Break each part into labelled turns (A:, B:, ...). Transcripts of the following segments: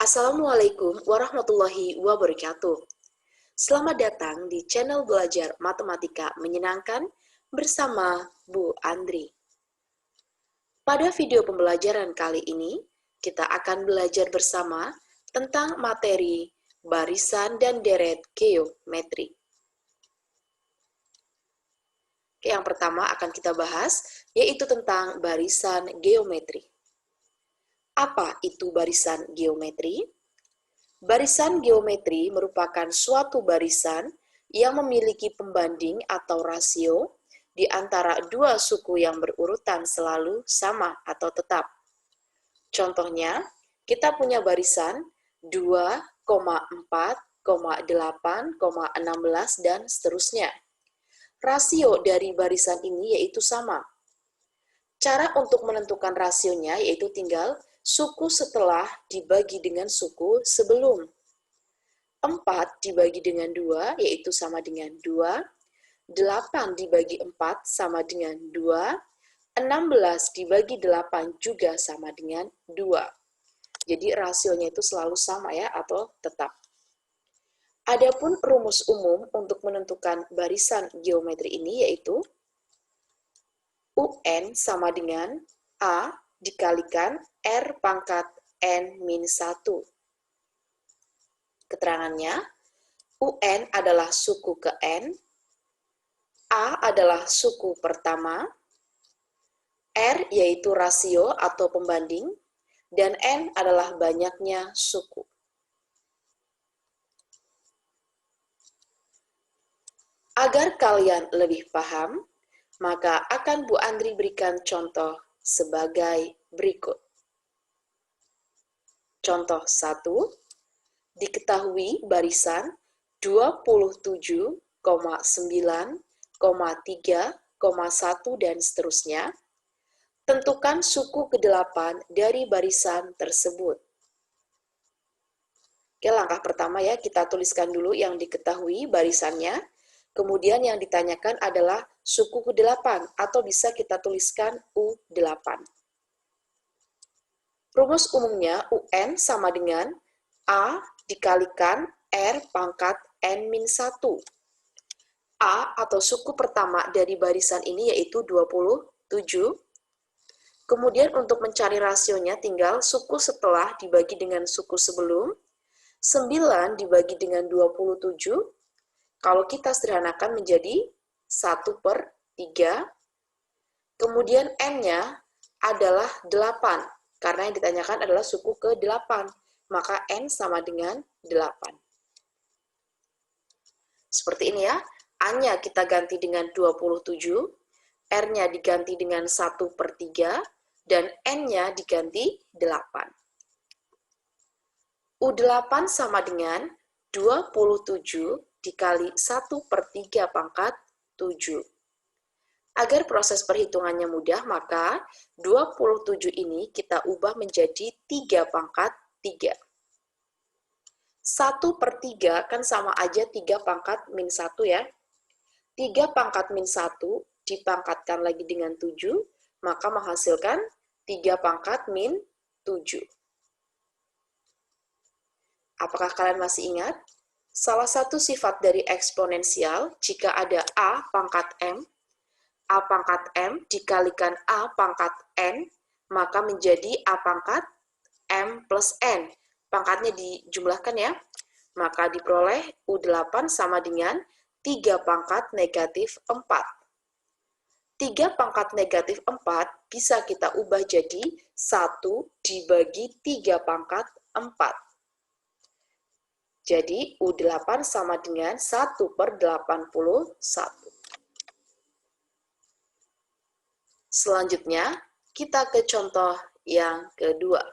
A: Assalamualaikum warahmatullahi wabarakatuh. Selamat datang di channel Belajar Matematika Menyenangkan bersama Bu Andri. Pada video pembelajaran kali ini, kita akan belajar bersama tentang materi barisan dan deret geometri. Yang pertama akan kita bahas, yaitu tentang barisan geometri. Apa itu barisan geometri? Barisan geometri merupakan suatu barisan yang memiliki pembanding atau rasio di antara dua suku yang berurutan selalu sama atau tetap. Contohnya, kita punya barisan 2, 4, 8, 16, dan seterusnya. Rasio dari barisan ini yaitu sama. Cara untuk menentukan rasionya yaitu tinggal suku setelah dibagi dengan suku sebelum. 4 dibagi dengan 2 yaitu sama dengan 2, 8 dibagi 4 sama dengan 2, 16 dibagi 8 juga sama dengan 2. Jadi rasionya itu selalu sama ya atau tetap. Adapun rumus umum untuk menentukan barisan geometri ini yaitu UN sama dengan A dikalikan R pangkat N-1. Keterangannya, UN adalah suku ke N, A adalah suku pertama, R yaitu rasio atau pembanding, dan N adalah banyaknya suku. Agar kalian lebih paham, maka akan Bu Andri berikan contoh sebagai berikut. Contoh 1, diketahui barisan 27,9, 3,1 dan seterusnya. Tentukan suku ke-8 dari barisan tersebut. Oke, langkah pertama ya, kita tuliskan dulu yang diketahui barisannya. Kemudian yang ditanyakan adalah suku ke-8 atau bisa kita tuliskan U8. Rumus umumnya UN sama dengan A dikalikan R pangkat N-1. A atau suku pertama dari barisan ini yaitu 27. Kemudian untuk mencari rasionya tinggal suku setelah dibagi dengan suku sebelum. 9 dibagi dengan 27. Kalau kita sederhanakan menjadi 1/3, kemudian N-nya adalah 8, karena yang ditanyakan adalah suku ke-8, maka N sama dengan 8. Seperti ini ya, A-nya kita ganti dengan 27, R-nya diganti dengan 1/3, dan N-nya diganti 8. U8 sama dengan 27 dikali 1/3 pangkat 7. Agar proses perhitungannya mudah, maka 27 ini kita ubah menjadi 3 pangkat 3. 1/3 kan sama aja 3 pangkat min 1 ya. 3 pangkat min 1 dipangkatkan lagi dengan 7, maka menghasilkan 3 pangkat min 7. Apakah kalian masih ingat? Salah satu sifat dari eksponensial, jika ada A pangkat M dikalikan A pangkat N, maka menjadi A pangkat M plus N. Pangkatnya dijumlahkan ya, maka diperoleh U8 sama dengan 3 pangkat negatif 4. 3 pangkat negatif 4 bisa kita ubah jadi 1 dibagi 3 pangkat 4. Jadi, U8 sama dengan 1/81. Selanjutnya, kita ke contoh yang kedua.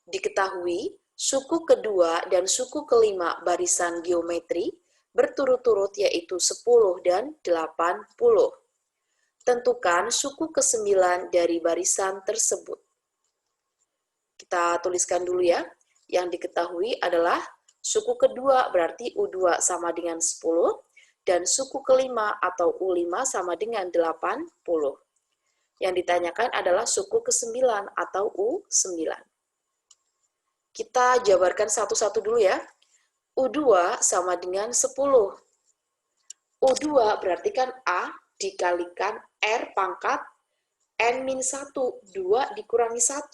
A: Diketahui, suku kedua dan suku kelima barisan geometri berturut-turut yaitu 10 dan 80. Tentukan suku ke-9 dari barisan tersebut. Kita tuliskan dulu ya. Yang diketahui adalah suku kedua berarti U2 sama dengan 10, dan suku kelima atau U5 sama dengan 80. Yang ditanyakan adalah suku ke-9 atau U9. Kita jabarkan satu-satu dulu ya. U2 sama dengan 10. U2 berarti kan A dikalikan R pangkat N-1. 2 dikurangi 1.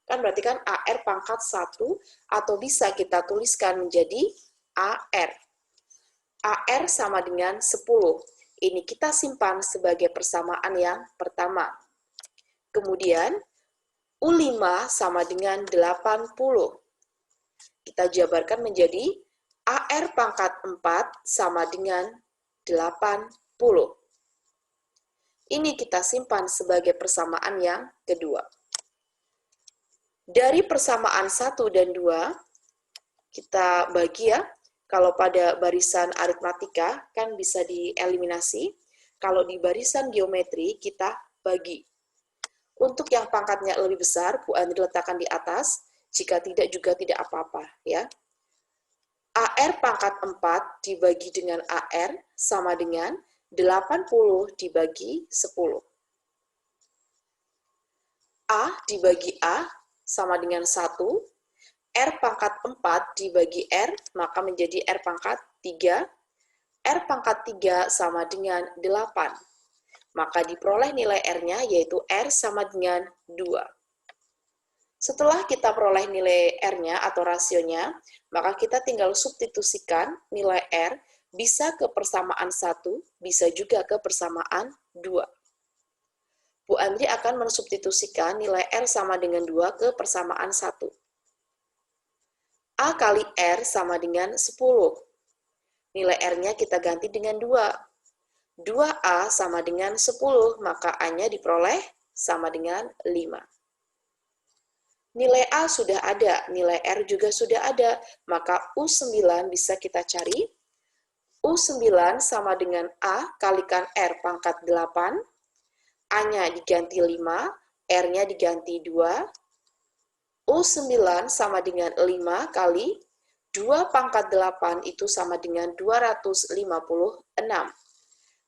A: Kan berarti kan AR pangkat 1, atau bisa kita tuliskan menjadi AR. AR sama dengan 10. Ini kita simpan sebagai persamaan yang pertama. Kemudian, U5 sama dengan 80. Kita jabarkan menjadi AR pangkat 4 sama dengan 80. Ini kita simpan sebagai persamaan yang kedua. Dari persamaan 1 dan 2, kita bagi ya. Kalau pada barisan aritmatika kan bisa dieliminasi. Kalau di barisan geometri kita bagi. Untuk yang pangkatnya lebih besar, Bu Andri letakkan di atas. Jika tidak juga tidak apa-apa ya. AR pangkat 4 dibagi dengan AR sama dengan 80 dibagi 10. A dibagi A sama dengan 1. R pangkat 4 dibagi R, maka menjadi R pangkat 3. R pangkat 3 sama dengan 8. Maka diperoleh nilai R-nya, yaitu R sama dengan 2. Setelah kita peroleh nilai R-nya atau rasionya, maka kita tinggal substitusikan nilai R bisa ke persamaan 1, bisa juga ke persamaan 2. Bu Andri akan mensubstitusikan nilai R sama dengan 2 ke persamaan 1. A kali R sama dengan 10. Nilai R-nya kita ganti dengan 2. 2A sama dengan 10, maka A-nya diperoleh sama dengan 5. Nilai A sudah ada, nilai R juga sudah ada, maka U9 bisa kita cari. U9 sama dengan A kalikan R pangkat 8, A-nya diganti 5, R-nya diganti 2. U9 sama dengan 5 kali 2 pangkat 8 itu sama dengan 256.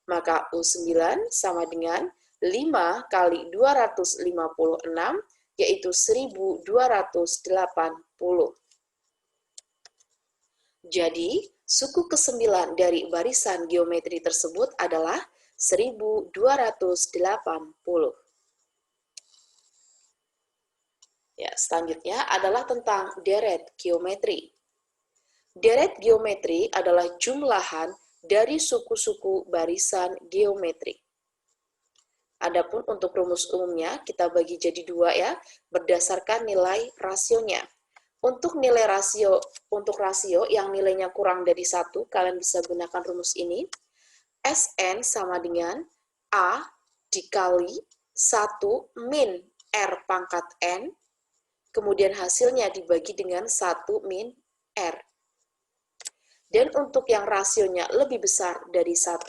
A: Maka U9 sama dengan 5 kali 256, yaitu 1280. Jadi, suku ke-9 dari barisan geometri tersebut adalah 1280. Ya, selanjutnya adalah tentang deret geometri. Deret geometri adalah jumlahan dari suku-suku barisan geometri. Adapun untuk rumus umumnya, kita bagi jadi 2 ya, berdasarkan nilai rasionya. Untuk nilai rasio, untuk rasio yang nilainya kurang dari 1, kalian bisa gunakan rumus ini. Sn sama dengan A dikali 1 min R pangkat N, kemudian hasilnya dibagi dengan 1 min R. Dan untuk yang rasionya lebih besar dari 1,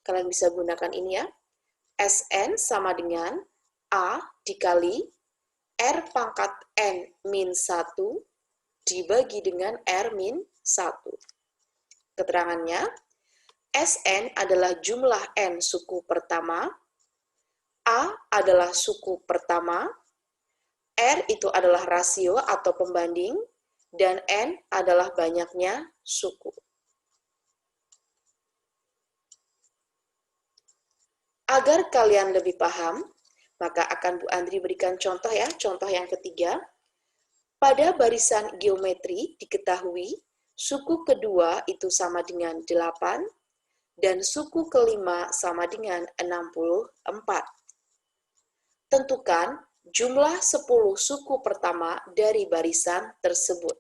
A: kalian bisa gunakan ini ya. Sn sama dengan A dikali R pangkat N min 1 dibagi dengan R min 1. Keterangannya, Sn adalah jumlah N suku pertama, A adalah suku pertama, R itu adalah rasio atau pembanding, dan N adalah banyaknya suku. Agar kalian lebih paham, maka akan Bu Andri berikan contoh ya, contoh yang ketiga. Pada barisan geometri diketahui suku kedua itu sama dengan 8, dan suku kelima sama dengan 64. Tentukan jumlah 10 suku pertama dari barisan tersebut.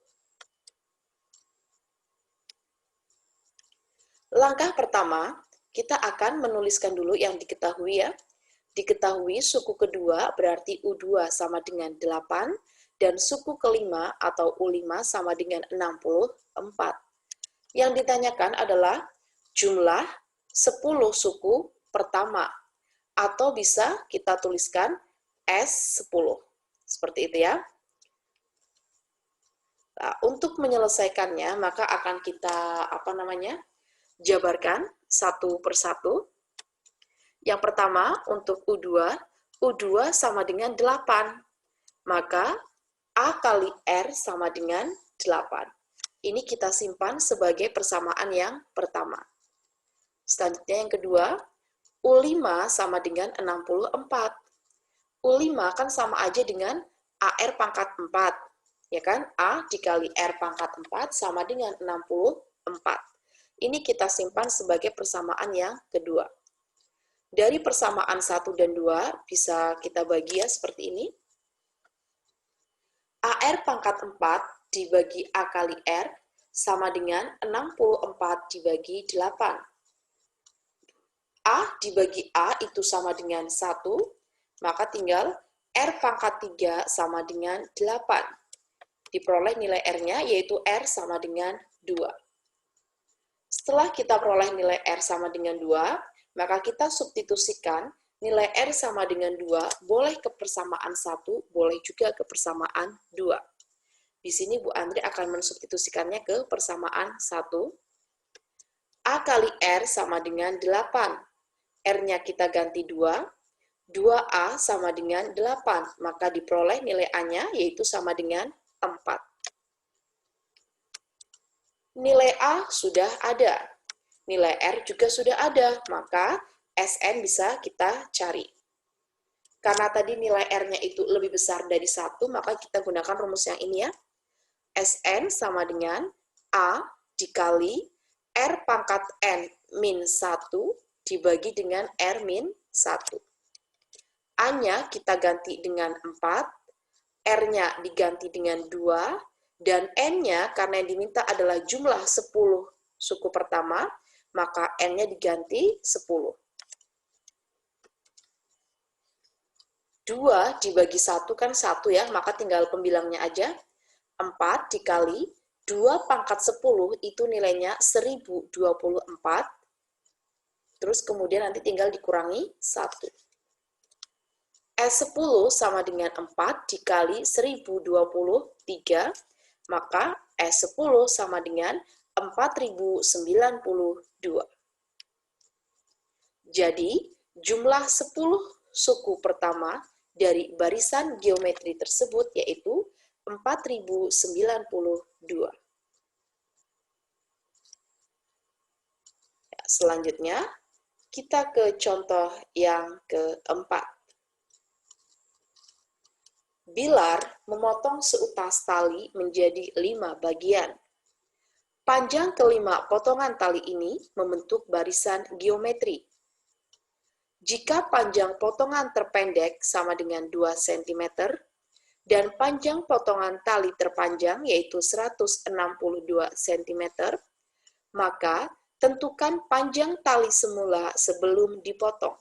A: Langkah pertama, kita akan menuliskan dulu yang diketahui ya. Diketahui suku kedua berarti U2 sama dengan 8, dan suku kelima atau U5 sama dengan 64. Yang ditanyakan adalah jumlah 10 suku pertama, atau bisa kita tuliskan S10. Seperti itu ya. Nah, untuk menyelesaikannya, maka akan kita jabarkan satu persatu. Yang pertama, untuk U2 sama dengan 8. Maka A kali R sama dengan 8. Ini kita simpan sebagai persamaan yang pertama. Selanjutnya yang kedua, U5 sama dengan 64. U5 kan sama aja dengan AR pangkat 4. Ya kan? A dikali R pangkat 4 sama dengan 64. Ini kita simpan sebagai persamaan yang kedua. Dari persamaan 1 dan 2 bisa kita bagi ya seperti ini. AR pangkat 4 dibagi A kali R sama dengan 64 dibagi 8. A dibagi A itu sama dengan 1, maka tinggal R pangkat 3 sama dengan 8. Diperoleh nilai R-nya yaitu R sama dengan 2. Setelah kita peroleh nilai R sama dengan 2, maka kita substitusikan nilai R sama dengan 2 boleh ke persamaan 1, boleh juga ke persamaan 2. Di sini Bu Andri akan mensubstitusikannya ke persamaan 1. A kali R sama dengan 8. R-nya kita ganti 2, 2A sama dengan 8, maka diperoleh nilai A-nya yaitu sama dengan 4. Nilai A sudah ada, nilai R juga sudah ada, maka Sn bisa kita cari. Karena tadi nilai R-nya itu lebih besar dari 1, maka kita gunakan rumus yang ini ya. Sn sama dengan A dikali R pangkat N min 1 dibagi dengan R min 1. A-nya kita ganti dengan 4, R-nya diganti dengan 2, dan N-nya karena yang diminta adalah jumlah 10 suku pertama, maka N-nya diganti 10. 2 dibagi 1 kan 1 ya, maka tinggal pembilangnya aja. 4 dikali 2 pangkat 10 itu nilainya 1024. Terus kemudian nanti tinggal dikurangi 1. S10 sama dengan 4 dikali 1023, maka S10 sama dengan 4092. Jadi, jumlah 10 suku pertama dari barisan geometri tersebut yaitu 4092. Selanjutnya, kita ke contoh yang keempat. Bilar memotong seutas tali menjadi 5 bagian. Panjang kelima potongan tali ini membentuk barisan geometri. Jika panjang potongan terpendek sama dengan 2 cm, dan panjang potongan tali terpanjang yaitu 162 cm, maka tentukan panjang tali semula sebelum dipotong.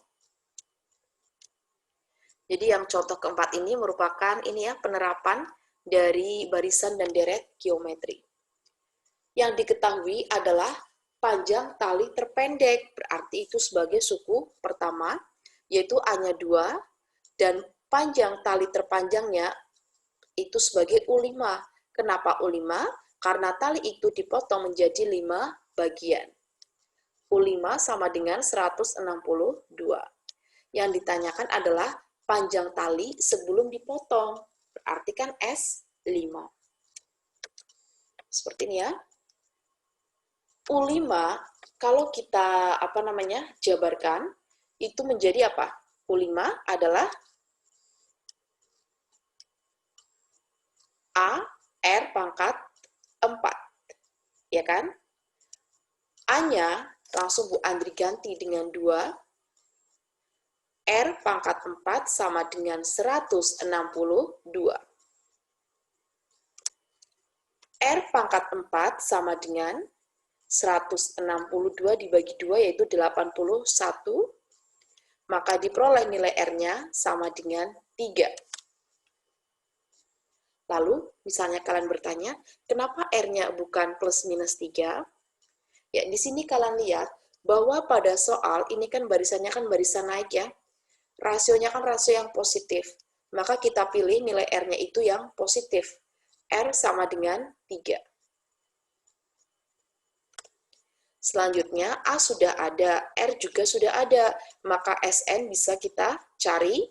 A: Jadi yang contoh keempat ini merupakan penerapan dari barisan dan deret geometri. Yang diketahui adalah panjang tali terpendek, berarti itu sebagai suku pertama, yaitu A-nya 2, dan panjang tali terpanjangnya itu sebagai U5. Kenapa U5? Karena tali itu dipotong menjadi 5 bagian. U5 sama dengan 162. Yang ditanyakan adalah panjang tali sebelum dipotong, berarti kan S5. Seperti ini ya. U5 kalau kita jabarkan itu menjadi apa? U5 adalah A R pangkat 4. Ya kan? A-nya langsung Bu Andri ganti dengan 2. R pangkat 4 sama dengan 162. R pangkat 4 sama dengan 162 dibagi 2 yaitu 81. Maka diperoleh nilai R-nya sama dengan 3. Lalu, misalnya kalian bertanya, kenapa R-nya bukan plus minus 3? Ya, di sini kalian lihat bahwa pada soal ini kan barisannya kan barisan naik ya. Rasionya kan rasio yang positif, maka kita pilih nilai R-nya itu yang positif. R sama dengan 3. Selanjutnya, A sudah ada, R juga sudah ada, maka Sn bisa kita cari.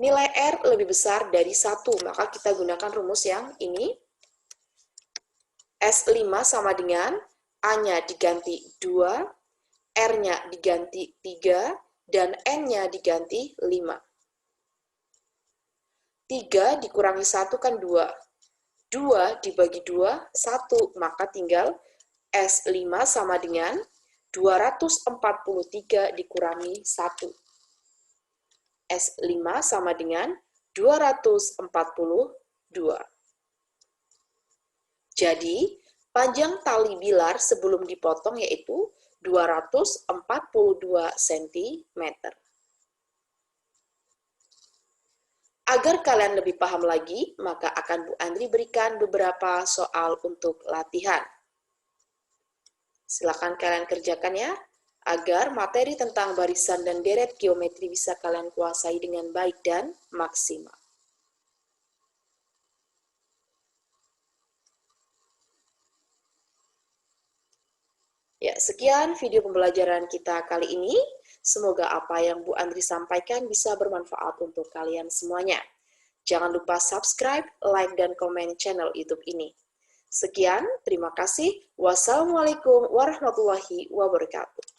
A: Nilai R lebih besar dari 1, maka kita gunakan rumus yang ini. S5 sama dengan A-nya diganti 2, R-nya diganti 3, dan N-nya diganti 5. 3 dikurangi 1 kan 2. 2 dibagi 2, 1. Maka tinggal S5 sama dengan 243 dikurangi 1. S5 sama dengan 242. Jadi, panjang tali bilar sebelum dipotong yaitu 242 cm. Agar kalian lebih paham lagi, maka akan Bu Andri berikan beberapa soal untuk latihan. Silakan kalian kerjakan ya, agar materi tentang barisan dan deret geometri bisa kalian kuasai dengan baik dan maksimal. Ya, sekian video pembelajaran kita kali ini. Semoga apa yang Bu Andri sampaikan bisa bermanfaat untuk kalian semuanya. Jangan lupa subscribe, like, dan komen channel YouTube ini. Sekian, terima kasih. Wassalamualaikum warahmatullahi wabarakatuh.